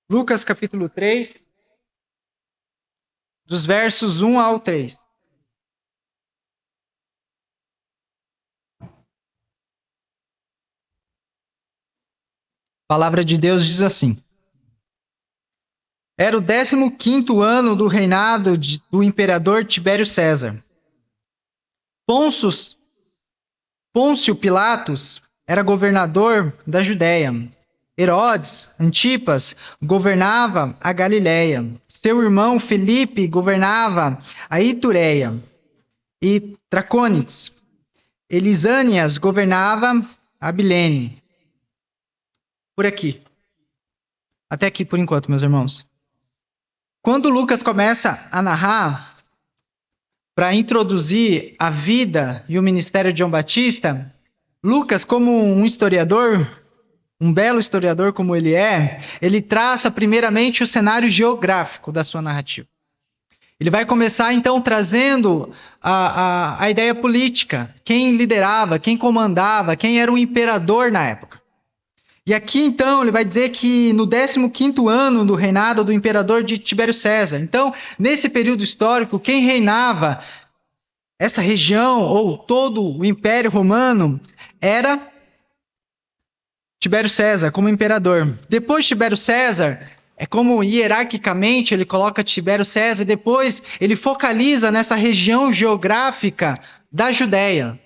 Lucas capítulo 3, dos versos 1 ao 3. A palavra de Deus diz assim: Era o 15º ano do reinado do imperador Tibério César. Pôncio Pilatos era governador da Judéia. Herodes Antipas governava a Galiléia. Seu irmão Filipe governava a Itureia e Tracônites. Elisânias governava a Abilene. Por aqui. Até aqui por enquanto, meus irmãos. Quando Lucas começa a narrar, para introduzir a vida e o ministério de João Batista, Lucas, como um historiador, um belo historiador como ele traça primeiramente o cenário geográfico da sua narrativa. Ele vai começar, então, trazendo a ideia política, quem liderava, quem comandava, quem era o imperador na época. E aqui, então, ele vai dizer que no 15º ano do reinado do imperador de Tibério César. Então, nesse período histórico, quem reinava essa região, ou todo o Império Romano, era Tibério César, como imperador. Depois de Tibério César, é como hierarquicamente ele coloca Tibério César, e depois ele focaliza nessa região geográfica da Judéia,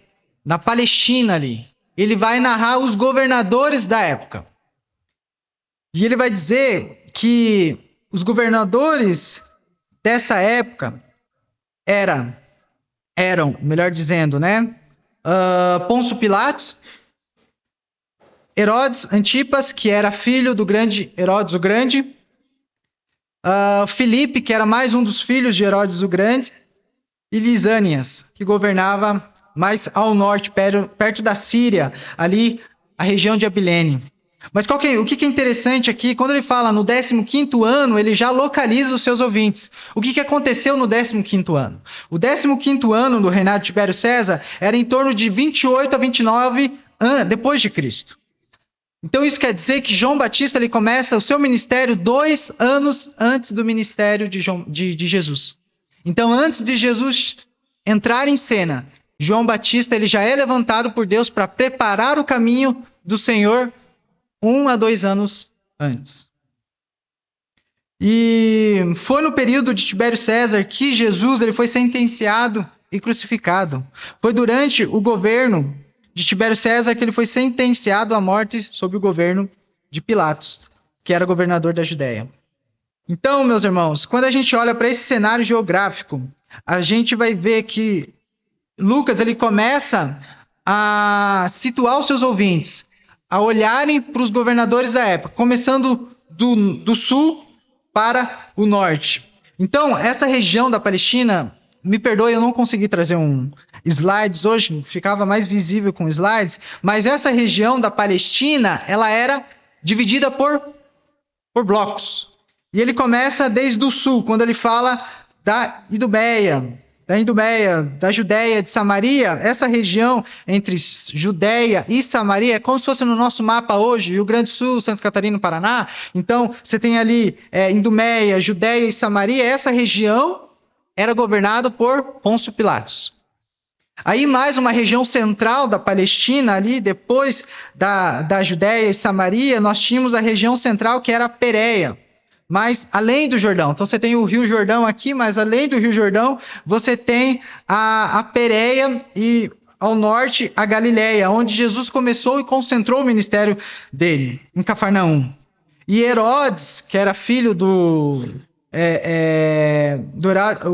na Palestina ali. Ele vai narrar os governadores da época. E ele vai dizer que os governadores dessa época eram, melhor dizendo, né? Pôncio Pilatos, Herodes Antipas, que era filho do grande Herodes o Grande, Filipe, que era mais um dos filhos de Herodes o Grande, e Lisânias, que governava mais ao norte, perto da Síria, ali a região de Abilene. Mas o que é interessante aqui, quando ele fala no 15º ano, ele já localiza os seus ouvintes. O que aconteceu no 15º ano? O 15º ano do reinado de Tibério César era em torno de 28 a 29 depois de Cristo. Então isso quer dizer que João Batista ele começa o seu ministério 2 anos antes do ministério de Jesus. Então antes de Jesus entrar em cena, João Batista ele já é levantado por Deus para preparar o caminho do Senhor 1 a 2 anos antes. E foi no período de Tibério César que Jesus ele foi sentenciado e crucificado. Foi durante o governo de Tibério César que ele foi sentenciado à morte sob o governo de Pilatos, que era governador da Judéia. Então, meus irmãos, quando a gente olha para esse cenário geográfico, a gente vai ver que Lucas ele começa a situar os seus ouvintes, a olharem para os governadores da época, começando do sul para o norte. Então, essa região da Palestina, me perdoe, eu não consegui trazer slides hoje, ficava mais visível com slides, mas essa região da Palestina, ela era dividida por blocos. E ele começa desde o sul, quando ele fala da Idumeia, da Judéia, de Samaria. Essa região entre Judéia e Samaria é como se fosse no nosso mapa hoje, Rio Grande do Sul, Santa Catarina, Paraná. Então, você tem ali Idumeia, Judéia e Samaria. Essa região era governada por Pôncio Pilatos. Aí mais uma região central da Palestina, ali depois da Judéia e Samaria, nós tínhamos a região central que era a Pérea, mas além do Jordão. Então você tem o Rio Jordão aqui, mas além do Rio Jordão, você tem a Pérea e ao norte a Galiléia, onde Jesus começou e concentrou o ministério dele, em Cafarnaum. E Herodes, que era filho do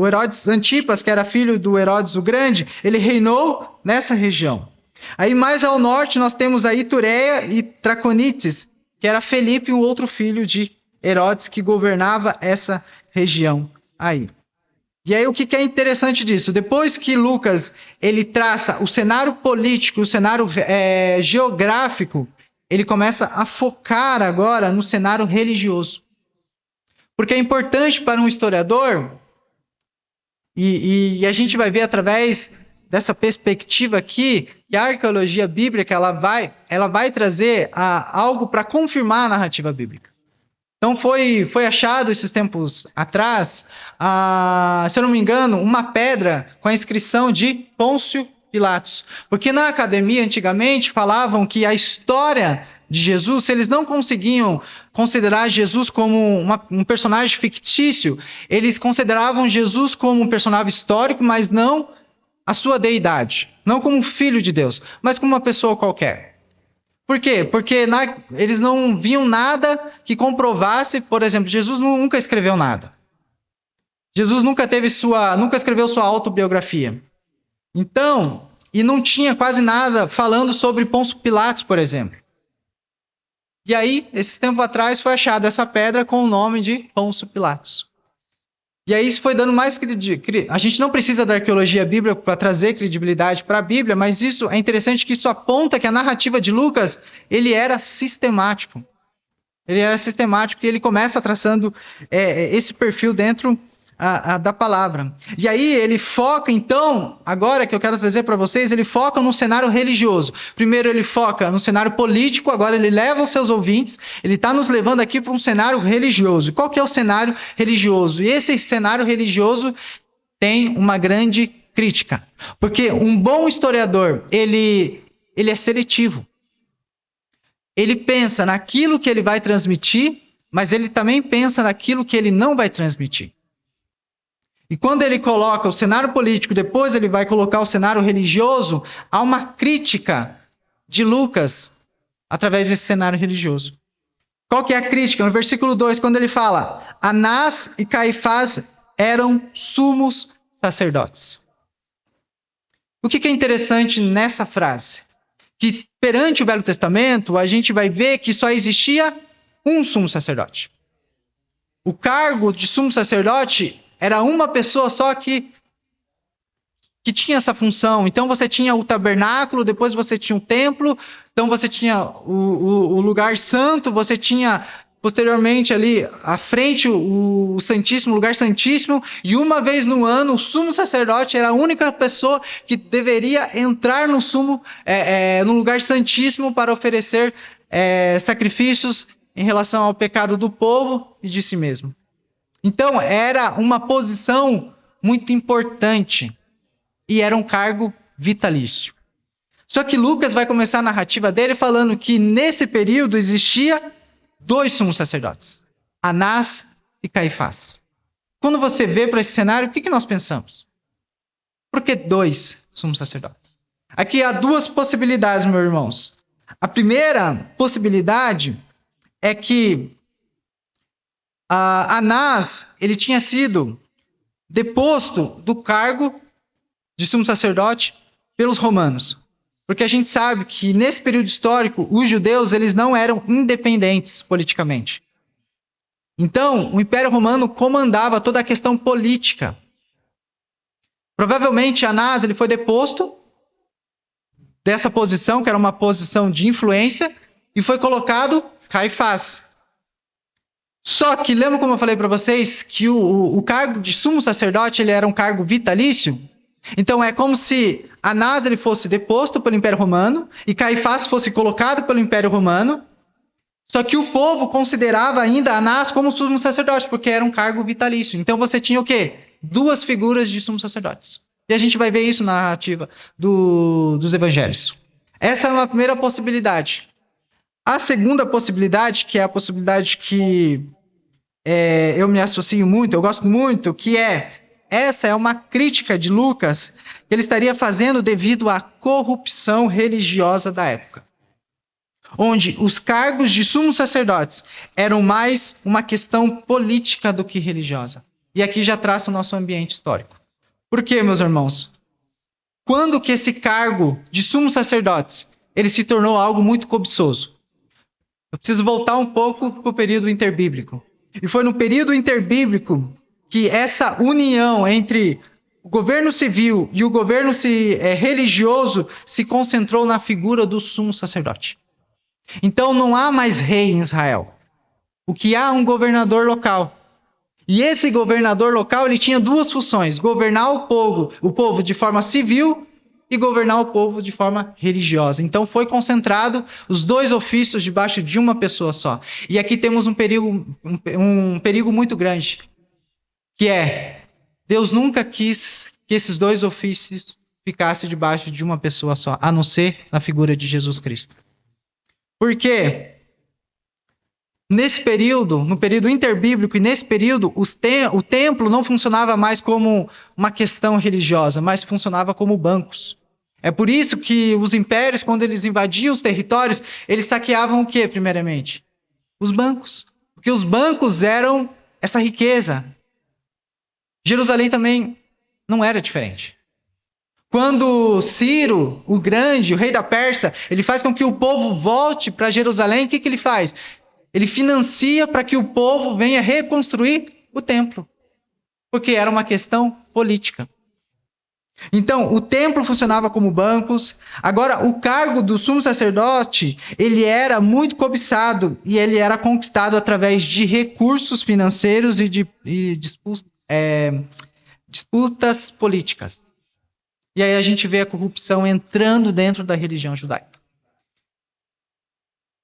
Herodes Antipas, que era filho do Herodes o Grande, ele reinou nessa região. Aí mais ao norte nós temos a Itureia e Traconites, que era Felipe, o outro filho de Herodes, que governava essa região aí. E aí o que é interessante disso? Depois que Lucas ele traça o cenário político, o cenário geográfico, ele começa a focar agora no cenário religioso. Porque é importante para um historiador, e a gente vai ver através dessa perspectiva aqui, que a arqueologia bíblica ela vai trazer algo para confirmar a narrativa bíblica. Então foi achado esses tempos atrás, se eu não me engano, uma pedra com a inscrição de Pôncio Pilatos. Porque na academia, antigamente, falavam que a história de Jesus, se eles não conseguiam considerar Jesus como um personagem fictício, eles consideravam Jesus como um personagem histórico, mas não a sua deidade. Não como um filho de Deus, mas como uma pessoa qualquer. Por quê? Porque eles não viam nada que comprovasse, por exemplo, Jesus nunca escreveu nada. Jesus nunca escreveu sua autobiografia. Então, e não tinha quase nada falando sobre Pôncio Pilatos, por exemplo. E aí, esses tempos atrás, foi achada essa pedra com o nome de Pôncio Pilatos. E aí isso foi dando mais credibilidade. A gente não precisa da arqueologia bíblica para trazer credibilidade para a Bíblia, mas isso é interessante que isso aponta que a narrativa de Lucas, ele era sistemático. Ele era sistemático e ele começa traçando esse perfil dentro da palavra. E aí ele foca, então, agora que eu quero trazer para vocês, ele foca no cenário religioso. Primeiro ele foca no cenário político, agora ele leva os seus ouvintes, ele está nos levando aqui para um cenário religioso. Qual que é o cenário religioso? E esse cenário religioso tem uma grande crítica. Porque um bom historiador, ele é seletivo. Ele pensa naquilo que ele vai transmitir, mas ele também pensa naquilo que ele não vai transmitir. E quando ele coloca o cenário político, depois ele vai colocar o cenário religioso, há uma crítica de Lucas através desse cenário religioso. Qual que é a crítica? No versículo 2, quando ele fala: Anás e Caifás eram sumos sacerdotes. O que é interessante nessa frase? Que perante o Velho Testamento, a gente vai ver que só existia um sumo sacerdote. O cargo de sumo sacerdote era uma pessoa só que tinha essa função. Então você tinha o tabernáculo, depois você tinha o templo, então você tinha o lugar santo, você tinha posteriormente ali à frente o Santíssimo, o lugar Santíssimo, e uma vez no ano o sumo sacerdote era a única pessoa que deveria entrar no no lugar Santíssimo para oferecer sacrifícios em relação ao pecado do povo e de si mesmo. Então era uma posição muito importante e era um cargo vitalício. Só que Lucas vai começar a narrativa dele falando que nesse período existia 2 sumos sacerdotes, Anás e Caifás. Quando você vê para esse cenário, o que nós pensamos? Por que 2 sumos sacerdotes? Aqui há 2 possibilidades, meus irmãos. A primeira possibilidade é que Anás ele tinha sido deposto do cargo de sumo sacerdote pelos romanos. Porque a gente sabe que nesse período histórico, os judeus eles não eram independentes politicamente. Então, o Império Romano comandava toda a questão política. Provavelmente, Anás ele foi deposto dessa posição, que era uma posição de influência, e foi colocado Caifás. Só que, lembra como eu falei para vocês, que o cargo de sumo sacerdote ele era um cargo vitalício? Então é como se Anás ele fosse deposto pelo Império Romano e Caifás fosse colocado pelo Império Romano, só que o povo considerava ainda Anás como sumo sacerdote, porque era um cargo vitalício. Então você tinha o quê? 2 figuras de sumos sacerdotes. E a gente vai ver isso na narrativa dos evangelhos. Essa é uma primeira possibilidade. A segunda possibilidade, que é a possibilidade que eu me associo muito, eu gosto muito, que essa é uma crítica de Lucas que ele estaria fazendo devido à corrupção religiosa da época. Onde os cargos de sumos sacerdotes eram mais uma questão política do que religiosa. E aqui já traça o nosso ambiente histórico. Por quê, meus irmãos? Quando que esse cargo de sumos sacerdotes ele se tornou algo muito cobiçoso? Eu preciso voltar um pouco para o período interbíblico. E foi no período interbíblico que essa união entre o governo civil e o governo religioso se concentrou na figura do sumo sacerdote. Então não há mais rei em Israel. O que há é um governador local. E esse governador local ele tinha 2 funções: governar o povo de forma civil e governar o povo de forma religiosa. Então foi concentrado os dois ofícios debaixo de uma pessoa só. E aqui temos um perigo muito grande, que é Deus nunca quis que esses dois ofícios ficassem debaixo de uma pessoa só, a não ser na figura de Jesus Cristo. Por quê? Nesse período, no período interbíblico, e nesse período, o templo não funcionava mais como uma questão religiosa, mas funcionava como bancos. É por isso que os impérios, quando eles invadiam os territórios, eles saqueavam o quê, primeiramente? Os bancos. Porque os bancos eram essa riqueza. Jerusalém também não era diferente. Quando Ciro, o Grande, o rei da Pérsia, ele faz com que o povo volte para Jerusalém, o que ele faz? Ele financia para que o povo venha reconstruir o templo, porque era uma questão política. Então, o templo funcionava como bancos. Agora, o cargo do sumo sacerdote, ele era muito cobiçado e ele era conquistado através de recursos financeiros e de disputas políticas. E aí a gente vê a corrupção entrando dentro da religião judaica.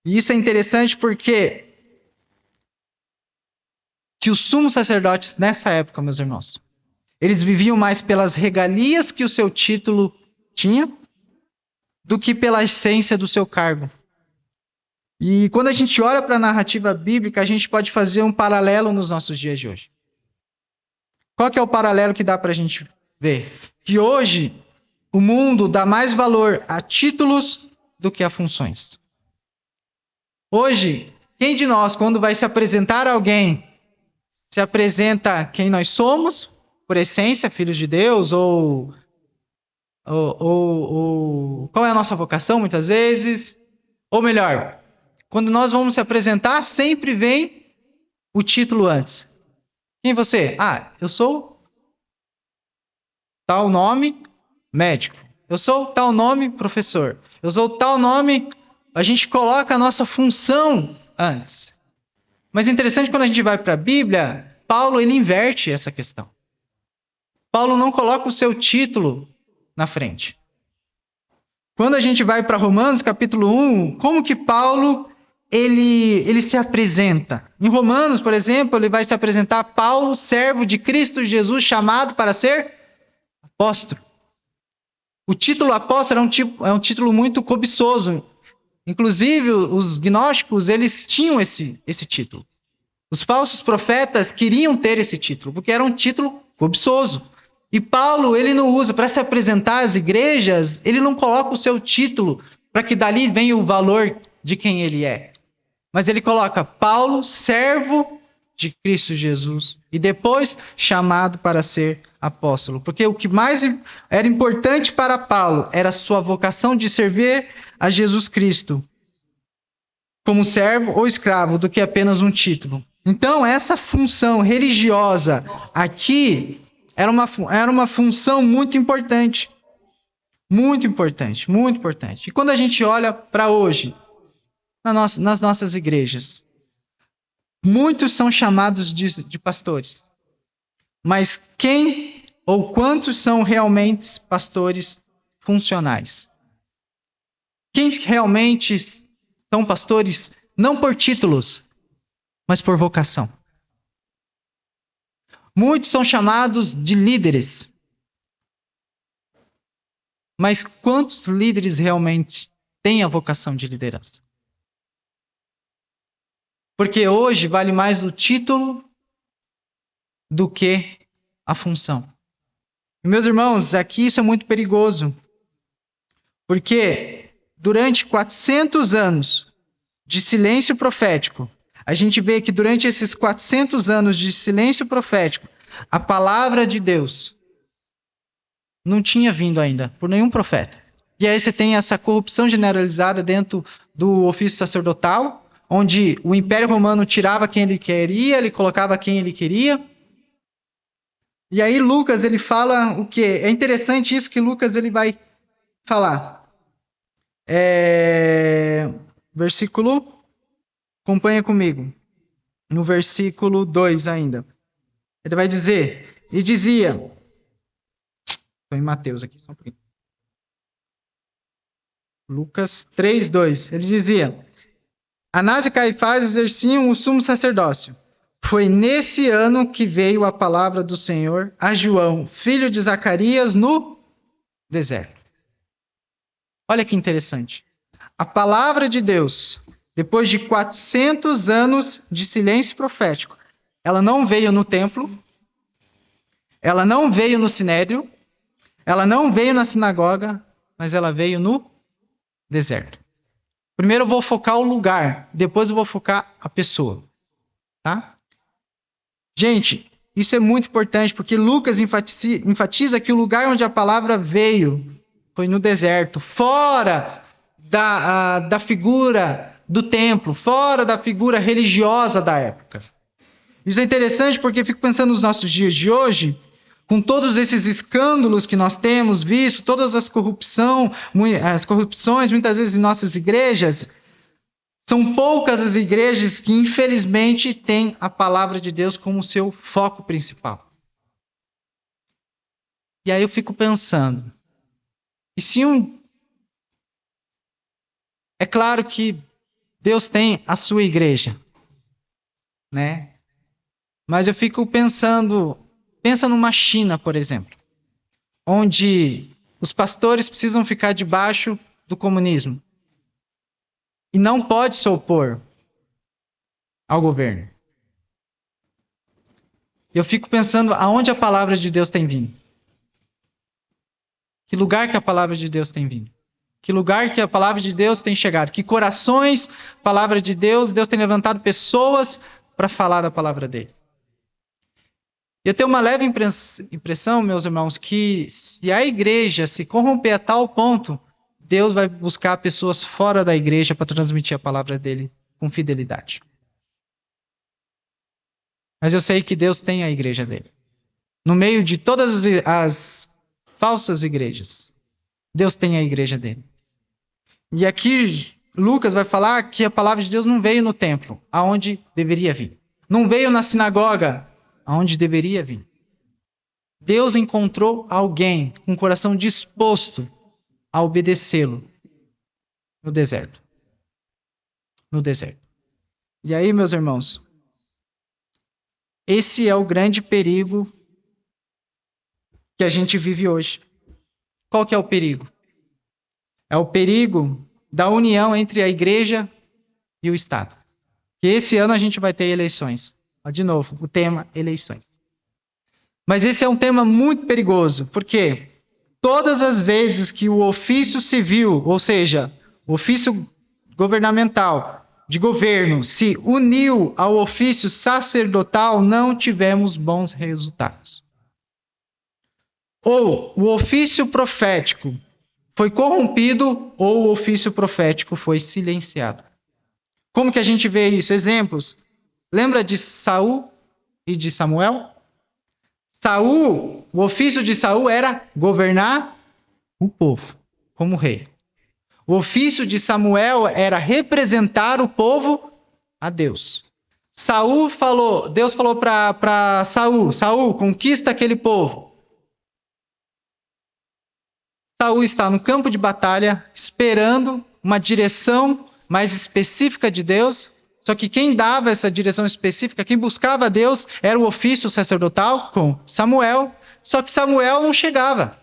E isso é interessante porque que os sumos sacerdotes nessa época, meus irmãos, eles viviam mais pelas regalias que o seu título tinha do que pela essência do seu cargo. E quando a gente olha para a narrativa bíblica, a gente pode fazer um paralelo nos nossos dias de hoje. Qual que é o paralelo que dá para a gente ver? Que hoje o mundo dá mais valor a títulos do que a funções. Hoje, quem de nós, quando vai se apresentar a alguém, se apresenta quem nós somos, por essência, filhos de Deus, ou qual é a nossa vocação, muitas vezes? Ou melhor, quando nós vamos se apresentar, sempre vem o título antes. Quem é você? Eu sou tal nome, médico. Eu sou tal nome, professor. Eu sou tal nome, a gente coloca a nossa função antes. Mas é interessante quando a gente vai para a Bíblia, Paulo ele inverte essa questão. Paulo não coloca o seu título na frente. Quando a gente vai para Romanos, capítulo 1, como que Paulo ele se apresenta? Em Romanos, por exemplo, ele vai se apresentar Paulo, servo de Cristo Jesus, chamado para ser apóstolo. O título apóstolo é um título muito cobiçoso. Inclusive, os gnósticos, eles tinham esse título. Os falsos profetas queriam ter esse título, porque era um título cobiçoso. E Paulo, ele não usa, para se apresentar às igrejas, ele não coloca o seu título, para que dali venha o valor de quem ele é. Mas ele coloca Paulo, servo de Cristo Jesus, e depois chamado para ser apóstolo. Porque o que mais era importante para Paulo era a sua vocação de servir a Jesus Cristo como servo ou escravo, do que apenas um título. Então, essa função religiosa aqui era uma função muito importante. Muito importante, muito importante. E quando a gente olha para hoje, nas nossas igrejas, muitos são chamados de pastores. Mas quem ou quantos são realmente pastores funcionais? Quem realmente são pastores não por títulos, mas por vocação? Muitos são chamados de líderes. Mas quantos líderes realmente têm a vocação de liderança? Porque hoje vale mais o título do que a função. E, meus irmãos, aqui isso é muito perigoso. Porque durante 400 anos de silêncio profético, a gente vê que durante esses 400 anos de silêncio profético, a palavra de Deus não tinha vindo ainda por nenhum profeta. E aí você tem essa corrupção generalizada dentro do ofício sacerdotal, onde o Império Romano tirava quem ele queria, ele colocava quem ele queria. E aí Lucas ele fala o quê? É interessante isso que Lucas ele vai falar. Versículo, acompanha comigo. No versículo 2 ainda. Ele vai dizer, e dizia... Estou em Mateus aqui, só um pouquinho. Lucas 3:2. Ele dizia: Anás e Caifás exerciam o sumo sacerdócio. Foi nesse ano que veio a palavra do Senhor a João, filho de Zacarias, no deserto. Olha que interessante. A palavra de Deus, depois de 400 anos de silêncio profético, ela não veio no templo, ela não veio no sinédrio, ela não veio na sinagoga, mas ela veio no deserto. Primeiro eu vou focar o lugar, depois eu vou focar a pessoa, tá? Gente, isso é muito importante porque Lucas enfatiza que o lugar onde a palavra veio foi no deserto, fora da figura do templo, fora da figura religiosa da época. Isso é interessante porque eu fico pensando nos nossos dias de hoje, com todos esses escândalos que nós temos visto, todas as corrupções muitas vezes em nossas igrejas, são poucas as igrejas que, infelizmente, têm a palavra de Deus como seu foco principal. E aí eu fico pensando, e se é claro que Deus tem a sua igreja, né? Mas eu fico pensando, pensa numa China, por exemplo, onde os pastores precisam ficar debaixo do comunismo e não pode se opor ao governo. Eu fico pensando aonde a palavra de Deus tem vindo. Que lugar que a palavra de Deus tem vindo? Que lugar que a palavra de Deus tem chegado? Que corações, palavra de Deus, Deus tem levantado pessoas para falar da palavra dele. E eu tenho uma leve impressão, meus irmãos, que se a igreja se corromper a tal ponto, Deus vai buscar pessoas fora da igreja para transmitir a palavra dele com fidelidade. Mas eu sei que Deus tem a igreja dele. No meio de todas as falsas igrejas, Deus tem a igreja dele. E aqui Lucas vai falar que a palavra de Deus não veio no templo, aonde deveria vir. Não veio na sinagoga, aonde deveria vir. Deus encontrou alguém com o coração disposto a obedecê-lo no deserto. No deserto. E aí, meus irmãos, esse é o grande perigo que a gente vive hoje. Qual que é o perigo? É o perigo da união entre a igreja e o Estado. Que esse ano a gente vai ter eleições. De novo, o tema eleições. Mas esse é um tema muito perigoso, porque todas as vezes que o ofício civil, ou seja, o ofício governamental de governo, se uniu ao ofício sacerdotal, não tivemos bons resultados. Ou o ofício profético foi corrompido, ou o ofício profético foi silenciado. Como que a gente vê isso? Exemplos. Lembra de Saul e de Samuel? Saul, o ofício de Saul era governar o povo como rei. O ofício de Samuel era representar o povo a Deus. Deus falou para Saul, Saul, conquista aquele povo. Saul está no campo de batalha, esperando uma direção mais específica de Deus. Só que quem dava essa direção específica, quem buscava Deus, era o ofício sacerdotal com Samuel. Só que Samuel não chegava.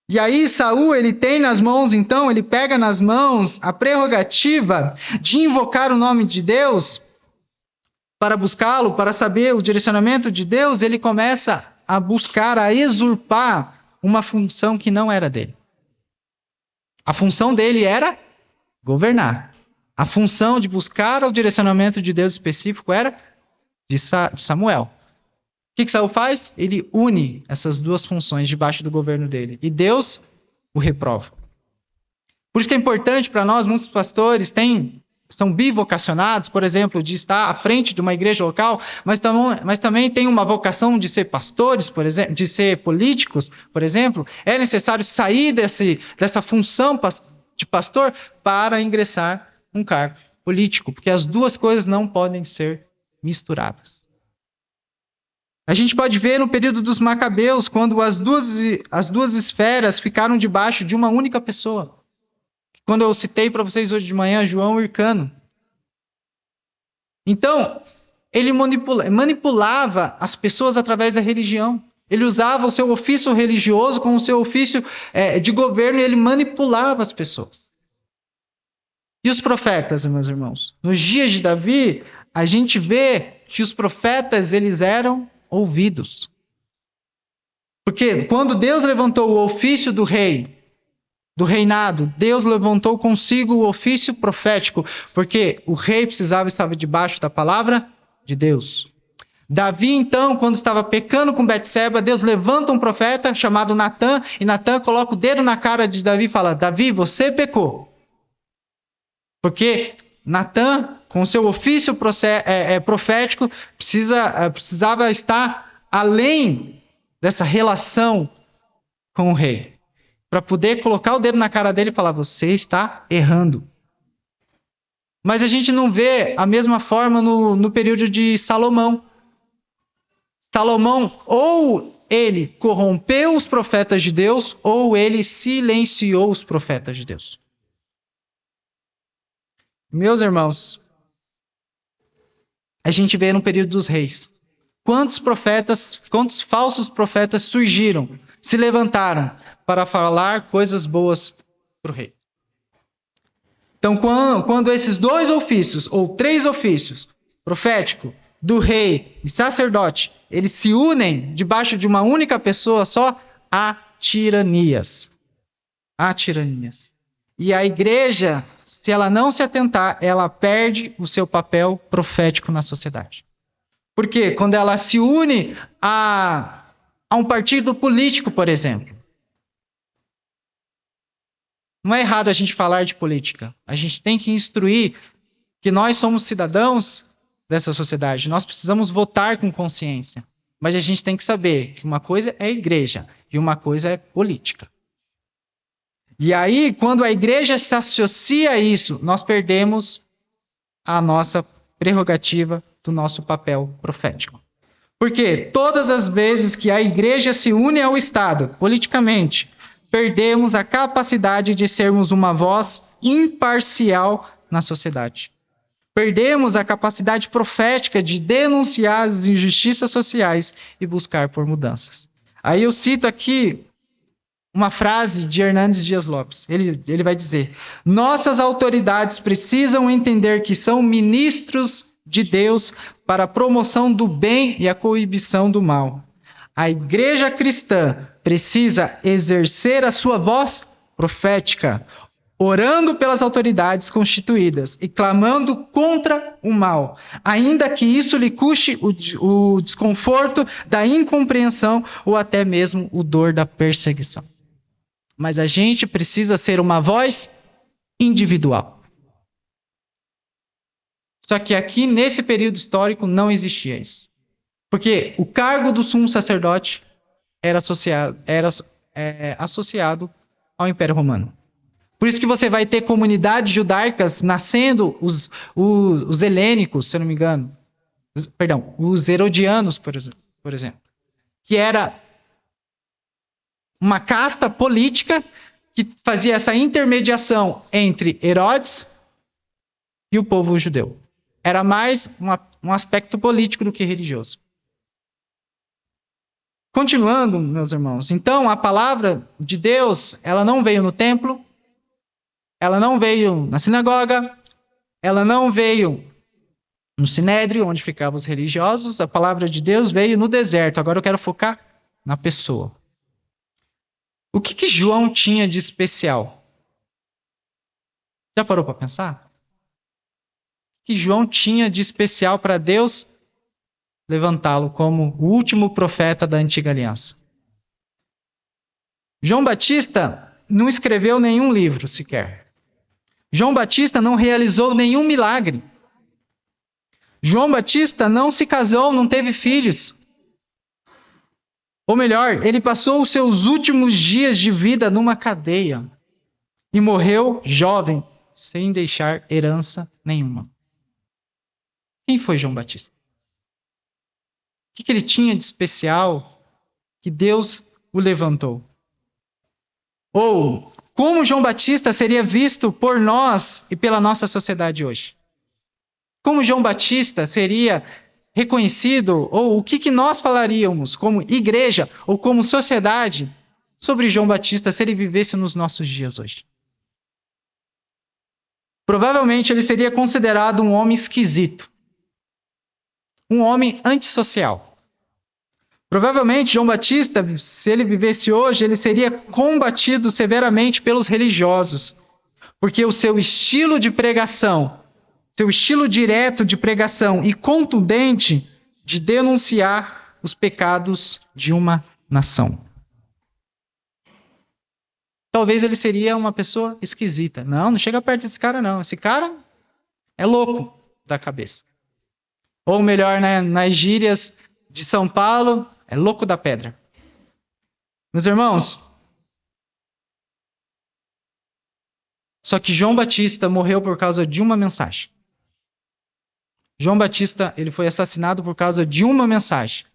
E aí Saul, ele tem nas mãos, então, ele pega nas mãos a prerrogativa de invocar o nome de Deus para buscá-lo, para saber o direcionamento de Deus. Ele começa a buscar, a usurpar uma função que não era dele. A função dele era governar. A função de buscar o direcionamento de Deus específico era de Samuel. O que Saul faz? Ele une essas duas funções debaixo do governo dele. E Deus o reprova. Por isso que é importante para nós, muitos pastores são bivocacionados, por exemplo, de estar à frente de uma igreja local, mas também tem uma vocação de ser pastores, por exemplo, de ser políticos, por exemplo. É necessário sair dessa função de pastor para ingressar um cargo político, porque as duas coisas não podem ser misturadas. A gente pode ver no período dos Macabeus, quando as duas esferas ficaram debaixo de uma única pessoa. Quando eu citei para vocês hoje de manhã, João Hircano. Então, ele manipulava as pessoas através da religião. Ele usava o seu ofício religioso como o seu ofício de governo e ele manipulava as pessoas. E os profetas, meus irmãos? Nos dias de Davi, a gente vê que os profetas eles eram ouvidos. Porque quando Deus levantou o ofício do rei, do reinado, Deus levantou consigo o ofício profético, porque o rei precisava estar debaixo da palavra de Deus. Davi, então, quando estava pecando com Betseba, Deus levanta um profeta chamado Natã, e Natã coloca o dedo na cara de Davi e fala: Davi, você pecou. Porque Natã, com seu ofício profético, precisava estar além dessa relação com o rei. Para poder colocar o dedo na cara dele e falar: você está errando. Mas a gente não vê a mesma forma no período de Salomão. Salomão, ou ele corrompeu os profetas de Deus, ou ele silenciou os profetas de Deus. Meus irmãos, a gente vê no período dos reis. Quantos falsos profetas surgiram, se levantaram para falar coisas boas para o rei. Então, quando esses dois ofícios, ou 3 ofícios, profético, do rei e sacerdote, eles se unem debaixo de uma única pessoa só, há tiranias. Há tiranias. E a igreja, se ela não se atentar, ela perde o seu papel profético na sociedade. Porque quando ela se une a um partido político, por exemplo, não é errado a gente falar de política. A gente tem que instruir que nós somos cidadãos dessa sociedade. Nós precisamos votar com consciência. Mas a gente tem que saber que uma coisa é igreja e uma coisa é política. E aí, quando a igreja se associa a isso, nós perdemos a nossa prerrogativa do nosso papel profético. Porque todas as vezes que a igreja se une ao Estado, politicamente, perdemos a capacidade de sermos uma voz imparcial na sociedade. Perdemos a capacidade profética de denunciar as injustiças sociais e buscar por mudanças. Aí eu cito aqui uma frase de Hernandes Dias Lopes. Ele vai dizer: nossas autoridades precisam entender que são ministros de Deus para a promoção do bem e a coibição do mal. A igreja cristã precisa exercer a sua voz profética, orando pelas autoridades constituídas e clamando contra o mal, ainda que isso lhe custe o desconforto da incompreensão ou até mesmo o dor da perseguição. Mas a gente precisa ser uma voz individual. Só que aqui, nesse período histórico, não existia isso. Porque o cargo do sumo sacerdote era associado ao Império Romano. Por isso que você vai ter comunidades judaicas nascendo, os helênicos, se eu não me engano. Os herodianos, por exemplo. Que era uma casta política que fazia essa intermediação entre Herodes e o povo judeu. Era mais um aspecto político do que religioso. Continuando, meus irmãos, então a palavra de Deus, ela não veio no templo, ela não veio na sinagoga, ela não veio no sinédrio, onde ficavam os religiosos, a palavra de Deus veio no deserto. Agora eu quero focar na pessoa. O que João tinha de especial? Já parou para pensar? O que João tinha de especial para Deus levantá-lo como o último profeta da antiga aliança? João Batista não escreveu nenhum livro sequer. João Batista não realizou nenhum milagre. João Batista não se casou, não teve filhos. Ou melhor, ele passou os seus últimos dias de vida numa cadeia e morreu jovem, sem deixar herança nenhuma. Quem foi João Batista? O que ele tinha de especial que Deus o levantou? Ou Como João Batista seria visto por nós e pela nossa sociedade hoje? Como João Batista seria reconhecido, ou o que nós falaríamos como igreja ou como sociedade sobre João Batista se ele vivesse nos nossos dias hoje? Provavelmente ele seria considerado um homem esquisito, um homem antissocial. Provavelmente João Batista, se ele vivesse hoje, ele seria combatido severamente pelos religiosos, porque o seu estilo de pregação, seu estilo direto de pregação e contundente de denunciar os pecados de uma nação. Talvez ele seria uma pessoa esquisita. Não chega perto desse cara não. Esse cara é louco da cabeça. Ou melhor, né, nas gírias de São Paulo, é louco da pedra. Meus irmãos, só que João Batista morreu por causa de uma mensagem. João Batista, ele foi assassinado por causa de uma mensagem.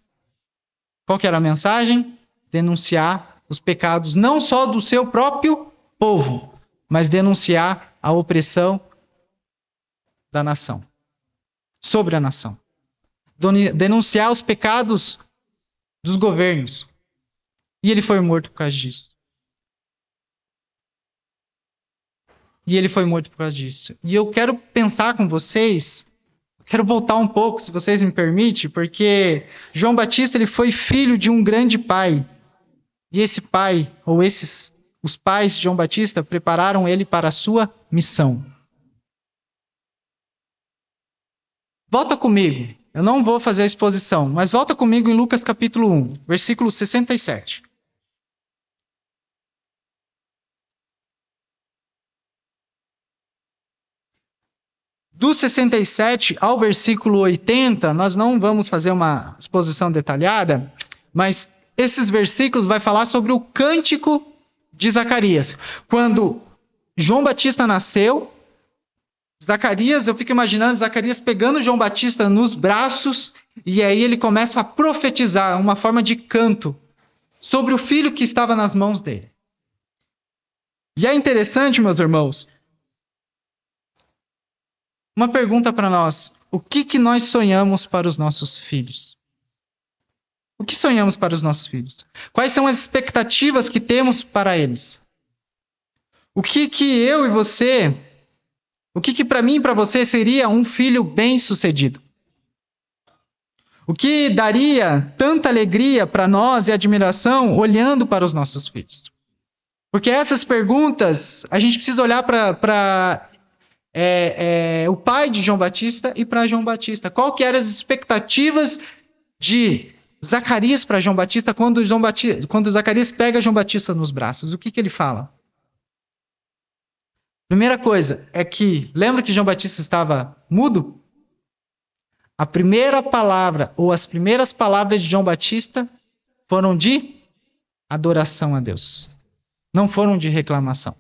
Qual que era a mensagem? Denunciar os pecados não só do seu próprio povo, mas denunciar a opressão da nação, sobre a nação. Denunciar os pecados dos governos. E ele foi morto por causa disso. E eu quero pensar com vocês, quero voltar um pouco, se vocês me permitem, porque João Batista ele foi filho de um grande pai. E esse pai, ou os pais de João Batista, prepararam ele para a sua missão. Volta comigo. Eu não vou fazer a exposição, mas volta comigo em Lucas capítulo 1, versículo 67. Do 67 ao versículo 80, nós não vamos fazer uma exposição detalhada, mas esses versículos vai falar sobre o cântico de Zacarias. Quando João Batista nasceu, Zacarias, eu fico imaginando Zacarias pegando João Batista nos braços e aí ele começa a profetizar uma forma de canto sobre o filho que estava nas mãos dele. E é interessante, meus irmãos, uma pergunta para nós: o que nós sonhamos para os nossos filhos? O que sonhamos para os nossos filhos? Quais são as expectativas que temos para eles? O que eu e você, o que para mim e para você seria um filho bem-sucedido? O que daria tanta alegria para nós e admiração olhando para os nossos filhos? Porque essas perguntas, a gente precisa olhar para o pai de João Batista e para João Batista. Qual que eram as expectativas de Zacarias para João Batista quando Zacarias pega João Batista nos braços? O que ele fala? Primeira coisa é que, lembra que João Batista estava mudo? A primeira palavra, ou as primeiras palavras de João Batista foram de adoração a Deus. Não foram de reclamação,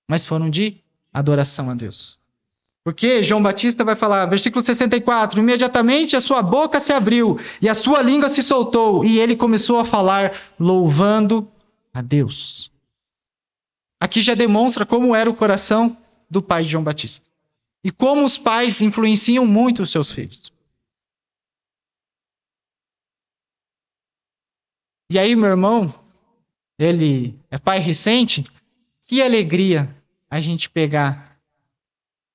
mas foram de adoração a Deus. Porque João Batista vai falar, versículo 64, imediatamente a sua boca se abriu e a sua língua se soltou e ele começou a falar louvando a Deus. Aqui já demonstra como era o coração do pai de João Batista. E como os pais influenciam muito os seus filhos. E aí, meu irmão, ele é pai recente, que alegria a gente pegar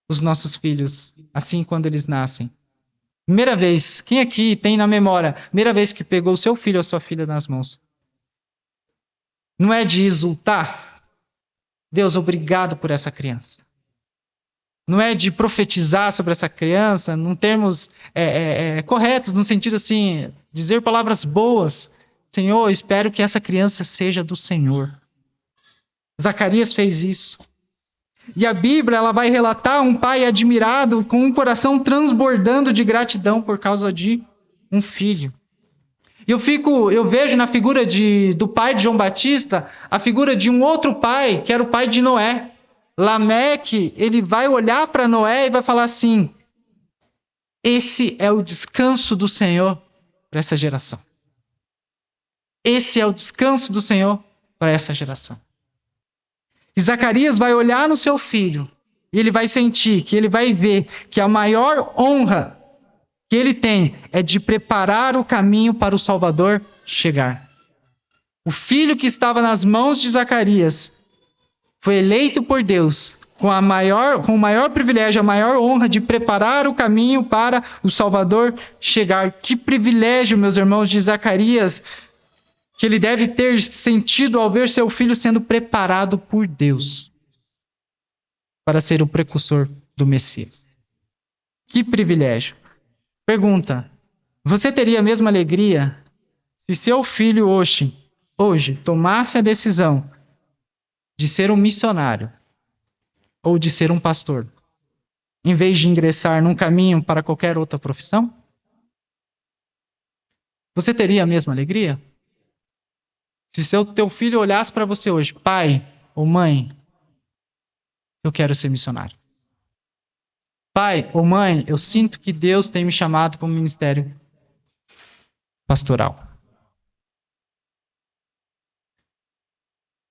os nossos filhos assim quando eles nascem. Primeira vez, quem aqui tem na memória, primeira vez que pegou o seu filho ou sua filha nas mãos? Não é de exultar? Deus, obrigado por essa criança. Não é de profetizar sobre essa criança, num termos corretos, no sentido assim, dizer palavras boas. Senhor, espero que essa criança seja do Senhor. Zacarias fez isso. E a Bíblia ela vai relatar um pai admirado com um coração transbordando de gratidão por causa de um filho. E eu vejo na figura do pai de João Batista a figura de um outro pai, que era o pai de Noé. Lameque, ele vai olhar para Noé e vai falar assim: esse é o descanso do Senhor para essa geração. Esse é o descanso do Senhor para essa geração. E Zacarias vai olhar no seu filho e ele vai sentir, que ele vai ver que a maior honra que ele tem é de preparar o caminho para o Salvador chegar. O filho que estava nas mãos de Zacarias foi eleito por Deus com o maior privilégio, a maior honra de preparar o caminho para o Salvador chegar. Que privilégio, meus irmãos, de Zacarias, que ele deve ter sentido ao ver seu filho sendo preparado por Deus para ser o precursor do Messias. Que privilégio. Pergunta: você teria a mesma alegria se seu filho hoje tomasse a decisão de ser um missionário ou de ser um pastor, em vez de ingressar num caminho para qualquer outra profissão? Você teria a mesma alegria? Se teu filho olhasse para você hoje: pai ou mãe, eu quero ser missionário. Pai ou mãe, eu sinto que Deus tem me chamado para o ministério pastoral.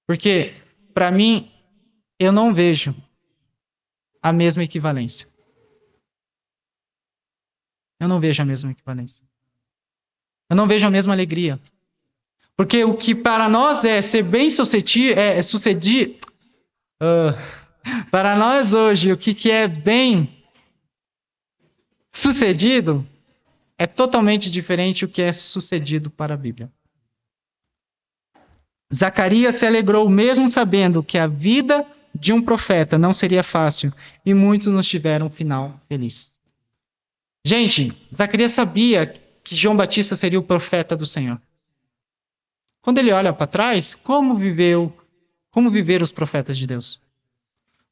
Porque, para mim, eu não vejo a mesma equivalência. Eu não vejo a mesma equivalência. Eu não vejo a mesma alegria. Porque o que para nós é ser bem sucedido, para nós hoje, o que é bem sucedido é totalmente diferente do que é sucedido para a Bíblia. Zacarias se alegrou mesmo sabendo que a vida de um profeta não seria fácil e muitos não tiveram um final feliz. Gente, Zacarias sabia que João Batista seria o profeta do Senhor. Quando ele olha para trás, como viveram os profetas de Deus?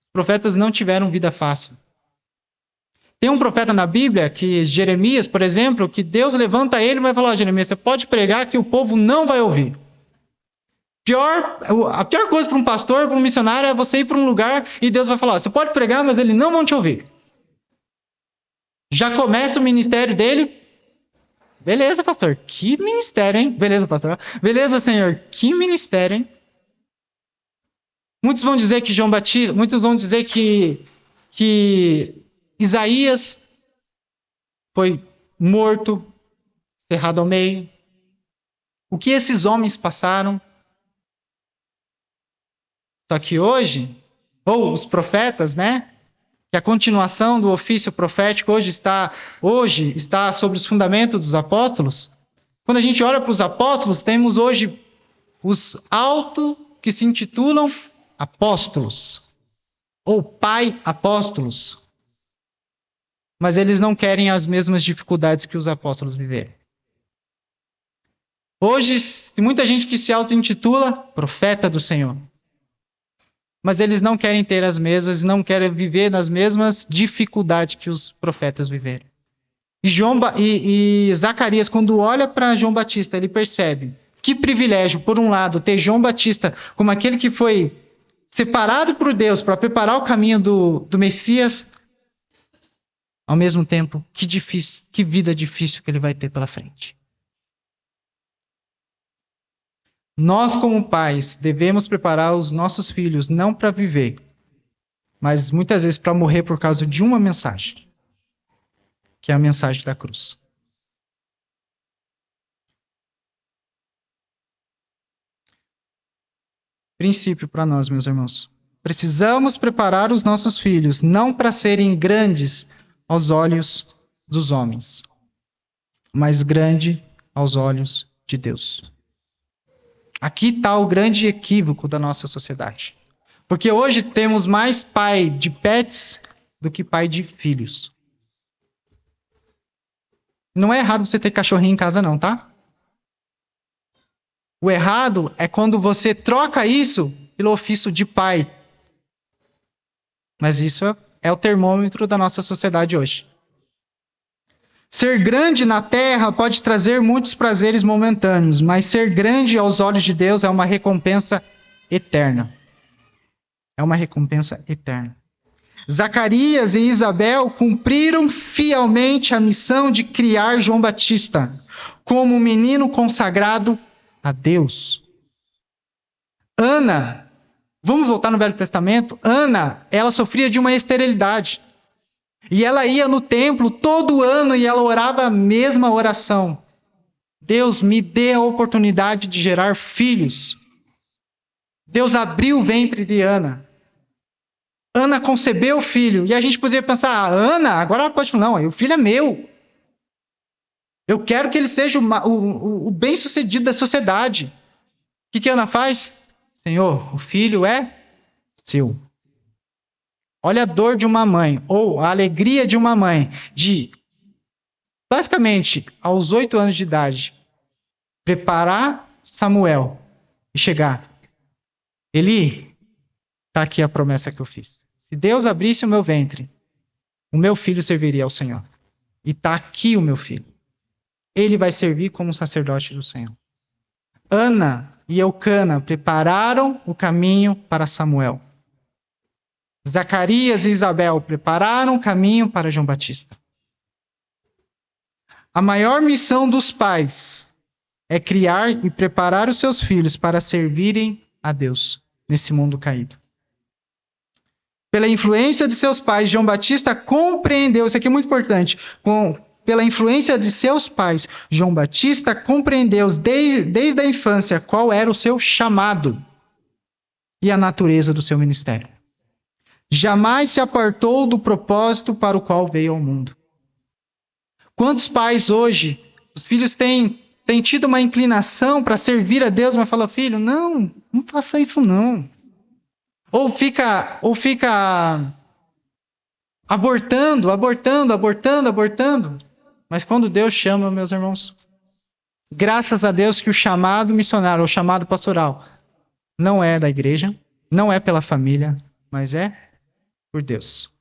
Os profetas não tiveram vida fácil. Tem um profeta na Bíblia, que Jeremias, por exemplo, que Deus levanta ele e vai falar: Jeremias, você pode pregar que o povo não vai ouvir. A pior coisa para um pastor, para um missionário, é você ir para um lugar e Deus vai falar: você pode pregar, mas eles não vão te ouvir. Já começa o ministério dele. Beleza, pastor, que ministério, hein? Beleza, pastor. Beleza, Senhor, que ministério, hein? Muitos vão dizer que João Batista, muitos vão dizer que Isaías foi morto, cerrado ao meio. O que esses homens passaram? Só que hoje, ou os profetas, né? Que a continuação do ofício profético hoje está sobre os fundamentos dos apóstolos. Quando a gente olha para os apóstolos, temos hoje os que se intitulam apóstolos, ou pai apóstolos. Mas eles não querem as mesmas dificuldades que os apóstolos viveram. Hoje, tem muita gente que se auto-intitula profeta do Senhor. Mas eles não querem ter as mesmas, não querem viver nas mesmas dificuldades que os profetas viveram. E Zacarias, quando olha para João Batista, ele percebe que privilégio, por um lado, ter João Batista como aquele que foi separado por Deus para preparar o caminho do Messias. Ao mesmo tempo, que vida difícil que ele vai ter pela frente. Nós, como pais, devemos preparar os nossos filhos não para viver, mas muitas vezes para morrer por causa de uma mensagem, que é a mensagem da cruz. Princípio para nós, meus irmãos. Precisamos preparar os nossos filhos não para serem grandes aos olhos dos homens, mas grande aos olhos de Deus. Aqui está o grande equívoco da nossa sociedade. Porque hoje temos mais pai de pets do que pai de filhos. Não é errado você ter cachorrinho em casa não, tá? O errado é quando você troca isso pelo ofício de pai. Mas isso é o termômetro da nossa sociedade hoje. Ser grande na terra pode trazer muitos prazeres momentâneos, mas ser grande aos olhos de Deus é uma recompensa eterna. É uma recompensa eterna. Zacarias e Isabel cumpriram fielmente a missão de criar João Batista como um menino consagrado a Deus. Ana Vamos voltar no Velho Testamento? Ana, ela sofria de uma esterilidade. E ela ia no templo todo ano e ela orava a mesma oração. Deus, me dê a oportunidade de gerar filhos. Deus abriu o ventre de Ana. Ana concebeu o filho. E a gente poderia pensar, Ana, agora ela pode falar, não, o filho é meu. Eu quero que ele seja o bem-sucedido da sociedade. O que Ana faz? Senhor, o filho é seu. Olha a dor de uma mãe, ou a alegria de uma mãe, de, basicamente, aos 8 anos de idade, preparar Samuel e chegar. Eli, está aqui a promessa que eu fiz. Se Deus abrisse o meu ventre, o meu filho serviria ao Senhor. E está aqui o meu filho. Ele vai servir como sacerdote do Senhor. Ana e Eucana prepararam o caminho para Samuel. Zacarias e Isabel prepararam o caminho para João Batista. A maior missão dos pais é criar e preparar os seus filhos para servirem a Deus nesse mundo caído. Pela influência de seus pais, João Batista compreendeu, isso aqui é muito importante, pela influência de seus pais, João Batista compreendeu desde a infância qual era o seu chamado e a natureza do seu ministério. Jamais se apartou do propósito para o qual veio ao mundo. Quantos pais hoje, os filhos têm tido uma inclinação para servir a Deus, mas fala, filho, não faça isso não. Ou fica abortando. Mas quando Deus chama, meus irmãos, graças a Deus que o chamado missionário, o chamado pastoral, não é da igreja, não é pela família, mas é por Deus.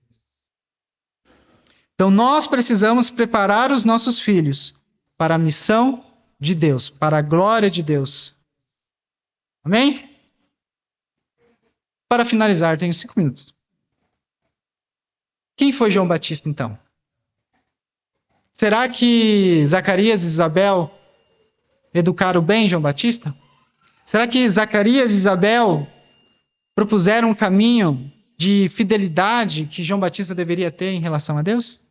Então nós precisamos preparar os nossos filhos para a missão de Deus, para a glória de Deus. Amém? Para finalizar, tenho 5 minutos. Quem foi João Batista, então? Será que Zacarias e Isabel educaram bem João Batista? Será que Zacarias e Isabel propuseram um caminho de fidelidade que João Batista deveria ter em relação a Deus?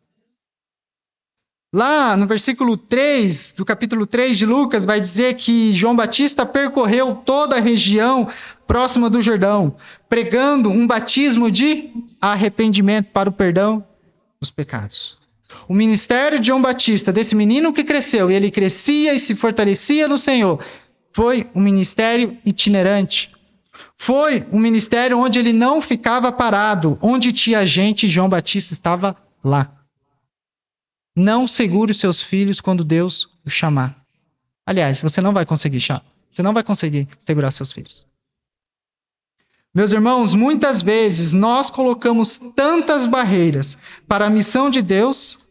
Lá no versículo 3 do capítulo 3 de Lucas vai dizer que João Batista percorreu toda a região próxima do Jordão, pregando um batismo de arrependimento para o perdão dos pecados. O ministério de João Batista, desse menino que cresceu, e ele crescia e se fortalecia no Senhor, foi um ministério itinerante. Foi um ministério onde ele não ficava parado. Onde tinha gente, João Batista estava lá. Não segure os seus filhos quando Deus o chamar. Aliás, você não vai conseguir segurar seus filhos. Meus irmãos, muitas vezes nós colocamos tantas barreiras para a missão de Deus.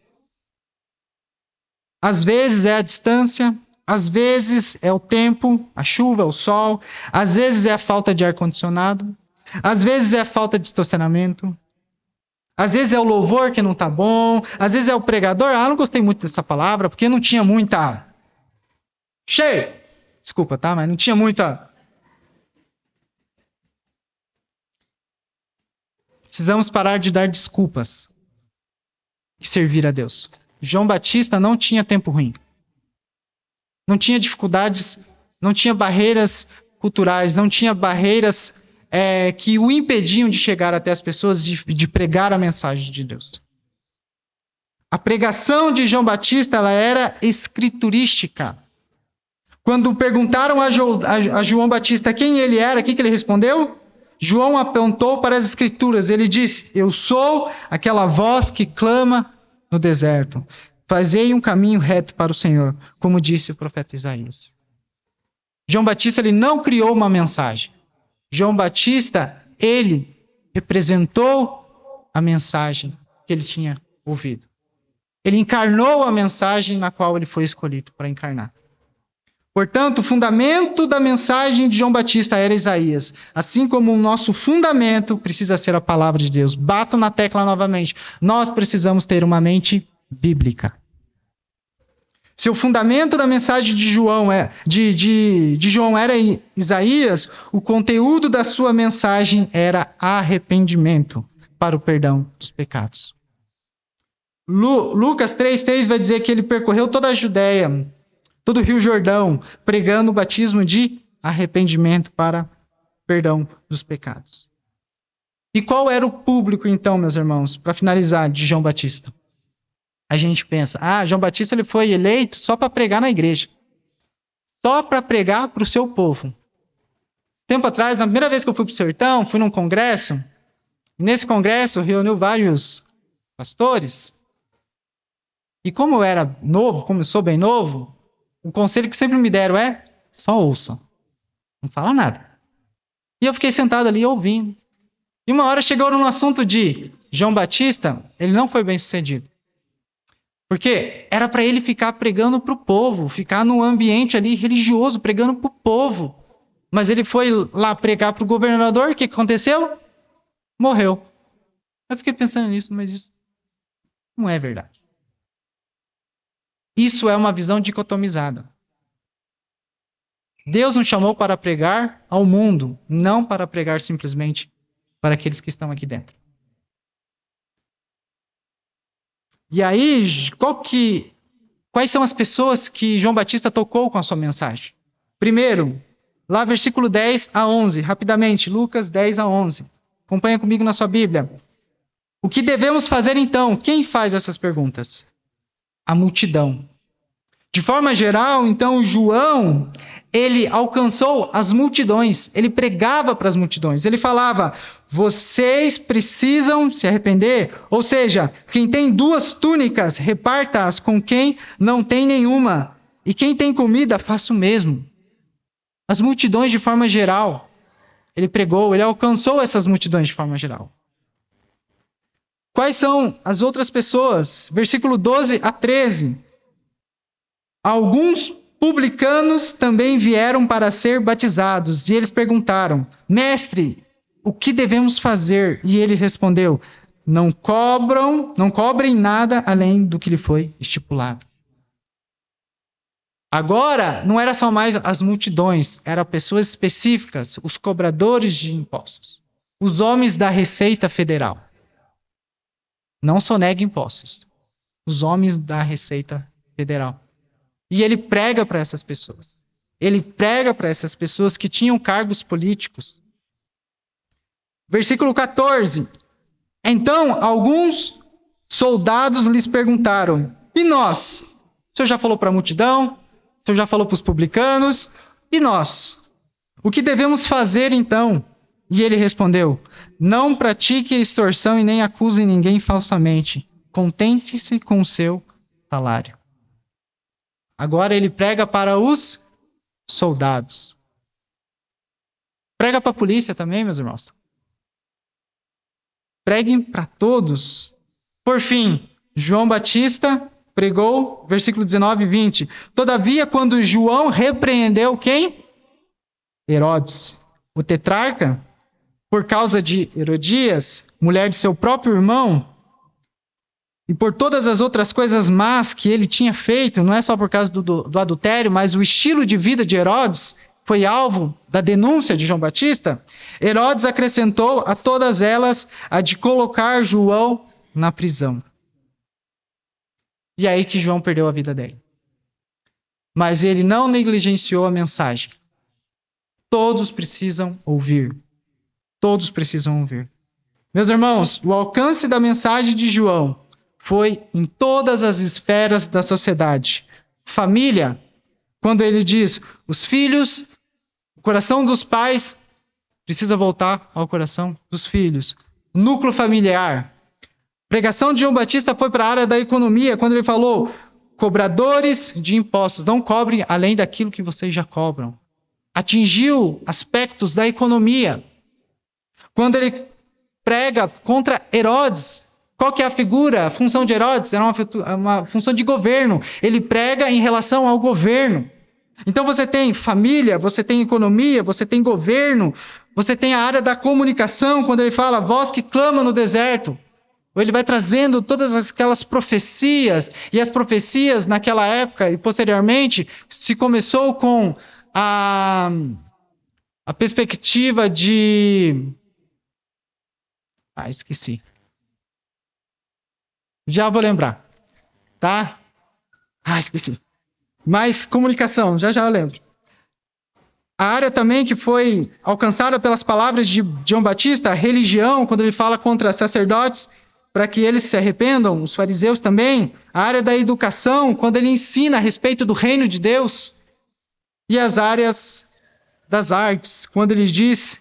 Às vezes é a distância, às vezes é o tempo, a chuva, o sol, às vezes é a falta de ar-condicionado, às vezes é a falta de estacionamento, às vezes é o louvor que não está bom, às vezes é o pregador. Não gostei muito dessa palavra, porque não tinha muita... Cheio! Desculpa, tá? Mas não tinha muita... Precisamos parar de dar desculpas e servir a Deus. João Batista não tinha tempo ruim. Não tinha dificuldades, não tinha barreiras culturais, não tinha barreiras que o impediam de chegar até as pessoas, de pregar a mensagem de Deus. A pregação de João Batista ela era escriturística. Quando perguntaram a João Batista quem ele era, o que ele respondeu? João apontou para as escrituras. Ele disse, eu sou aquela voz que clama no deserto. Fazei um caminho reto para o Senhor, como disse o profeta Isaías. João Batista ele não criou uma mensagem. João Batista, ele representou a mensagem que ele tinha ouvido. Ele encarnou a mensagem na qual ele foi escolhido para encarnar. Portanto, o fundamento da mensagem de João Batista era Isaías. Assim como o nosso fundamento precisa ser a palavra de Deus. Bato na tecla novamente. Nós precisamos ter uma mente bíblica. Se o fundamento da mensagem de João, de João era Isaías, o conteúdo da sua mensagem era arrependimento para o perdão dos pecados. Lucas 3:3 vai dizer que ele percorreu toda a Judéia, todo o Rio Jordão, pregando o batismo de arrependimento para perdão dos pecados. E qual era o público, então, meus irmãos, para finalizar, de João Batista? A gente pensa, João Batista ele foi eleito só para pregar na igreja. Só para pregar para o seu povo. Tempo atrás, na primeira vez que eu fui para o sertão, fui num congresso. Nesse congresso, reuniu vários pastores. E como eu era novo, como eu sou bem novo, o conselho que sempre me deram é, só ouça. Não fala nada. E eu fiquei sentado ali ouvindo. E uma hora chegou no assunto de João Batista, ele não foi bem sucedido. Porque era para ele ficar pregando para o povo, ficar num ambiente ali religioso, pregando para o povo. Mas ele foi lá pregar para o governador, o que aconteceu? Morreu. Eu fiquei pensando nisso, mas isso não é verdade. Isso é uma visão dicotomizada. Deus nos chamou para pregar ao mundo, não para pregar simplesmente para aqueles que estão aqui dentro. E aí, quais são as pessoas que João Batista tocou com a sua mensagem? Primeiro, lá versículo 10 a 11, rapidamente, Lucas 10 a 11. Acompanha comigo na sua Bíblia. O que devemos fazer então? Quem faz essas perguntas? A multidão. De forma geral, então, João, ele alcançou as multidões, ele pregava para as multidões, ele falava, vocês precisam se arrepender, ou seja, quem tem 2 túnicas, reparta-as com quem não tem nenhuma, e quem tem comida, faça o mesmo. As multidões de forma geral, ele pregou, ele alcançou essas multidões de forma geral. Quais são as outras pessoas? Versículo 12 a 13. Alguns publicanos também vieram para ser batizados, e eles perguntaram, mestre, o que devemos fazer? E ele respondeu, não cobrem nada além do que lhe foi estipulado. Agora, não era só mais as multidões, eram pessoas específicas, os cobradores de impostos, os homens da Receita Federal. Não sonega impostos, os homens da Receita Federal. E ele prega para essas pessoas. Ele prega para essas pessoas que tinham cargos políticos. Versículo 14. Então, alguns soldados lhes perguntaram, e nós? O senhor já falou para a multidão? O senhor já falou para os publicanos? E nós? O que devemos fazer então? E ele respondeu, não pratique a extorsão e nem acuse ninguém falsamente. Contente-se com o seu salário. Agora ele prega para os soldados. Prega para a polícia também, meus irmãos. Preguem para todos. Por fim, João Batista pregou, versículo 19 e 20. Todavia, quando João repreendeu quem? Herodes, o tetrarca, por causa de Herodias, mulher de seu próprio irmão, e por todas as outras coisas más que ele tinha feito, não é só por causa do adultério, mas o estilo de vida de Herodes foi alvo da denúncia de João Batista, Herodes acrescentou a todas elas a de colocar João na prisão. E é aí que João perdeu a vida dele. Mas ele não negligenciou a mensagem. Todos precisam ouvir. Todos precisam ouvir. Meus irmãos, o alcance da mensagem de João foi em todas as esferas da sociedade. Família, quando ele diz, os filhos, o coração dos pais precisa voltar ao coração dos filhos. Núcleo familiar. Pregação de João Batista foi para a área da economia, quando ele falou, cobradores de impostos, não cobrem além daquilo que vocês já cobram. Atingiu aspectos da economia. Quando ele prega contra Herodes, qual que é a figura, a função de Herodes? Era uma função de governo. Ele prega em relação ao governo. Então você tem família, você tem economia, você tem governo, você tem a área da comunicação, quando ele fala, voz que clama no deserto. ou ele vai trazendo todas aquelas profecias, e as profecias naquela época e posteriormente se começou com a perspectiva de... esqueci. Já vou lembrar, tá? Esqueci. Mas comunicação, já eu lembro. A área também que foi alcançada pelas palavras de João Batista, a religião, quando ele fala contra sacerdotes, para que eles se arrependam, os fariseus também. A área da educação, quando ele ensina a respeito do reino de Deus. E as áreas das artes, quando ele diz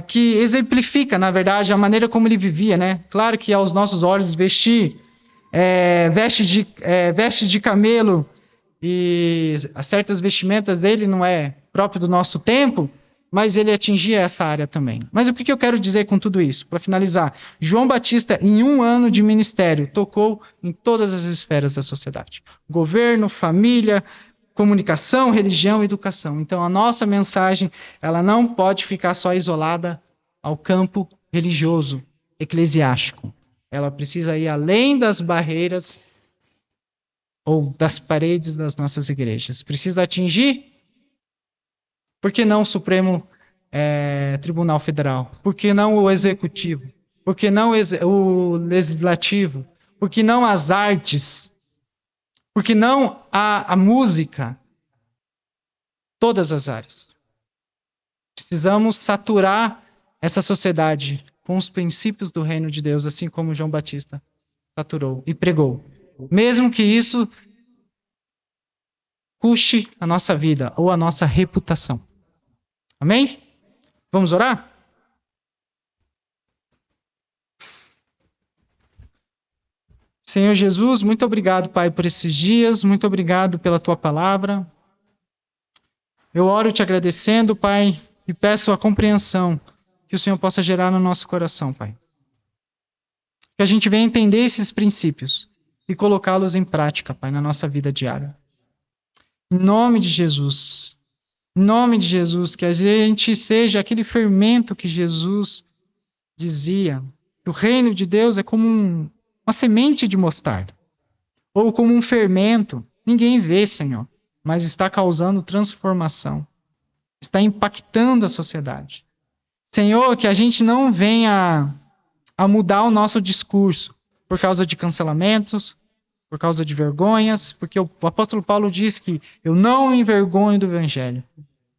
que exemplifica, na verdade, a maneira como ele vivia, né? Claro que aos nossos olhos vestes de camelo e certas vestimentas dele não é próprio do nosso tempo, mas ele atingia essa área também. Mas o que eu quero dizer com tudo isso? Para finalizar, João Batista, em 1 ano de ministério, tocou em todas as esferas da sociedade. Governo, família, comunicação, religião, educação. Então, a nossa mensagem, ela não pode ficar só isolada ao campo religioso, eclesiástico. Ela precisa ir além das barreiras ou das paredes das nossas igrejas. Precisa atingir, por que não o Supremo Tribunal Federal? Por que não o Executivo? Por que não o Legislativo? Por que não as artes? Por que não a música? Todas as áreas. Precisamos saturar essa sociedade com os princípios do reino de Deus, assim como João Batista saturou e pregou. Mesmo que isso custe a nossa vida ou a nossa reputação. Amém? Vamos orar? Senhor Jesus, muito obrigado, Pai, por esses dias. Muito obrigado pela Tua palavra. Eu oro te agradecendo, Pai, e peço a compreensão que o Senhor possa gerar no nosso coração, Pai. Que a gente venha entender esses princípios e colocá-los em prática, Pai, na nossa vida diária. Em nome de Jesus, que a gente seja aquele fermento que Jesus dizia. O reino de Deus é como uma semente de mostarda, ou como um fermento. Ninguém vê, Senhor, mas está causando transformação, está impactando a sociedade. Senhor, que a gente não venha a mudar o nosso discurso por causa de cancelamentos, por causa de vergonhas, porque o apóstolo Paulo diz que eu não me envergonho do evangelho,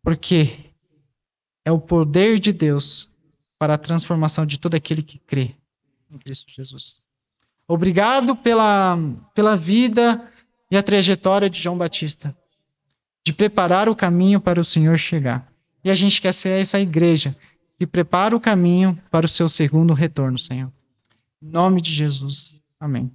porque é o poder de Deus para a transformação de todo aquele que crê em Cristo Jesus. Obrigado pela vida e a trajetória de João Batista, de preparar o caminho para o Senhor chegar. E a gente quer ser essa igreja que prepara o caminho para o seu segundo retorno, Senhor. Em nome de Jesus. Amém.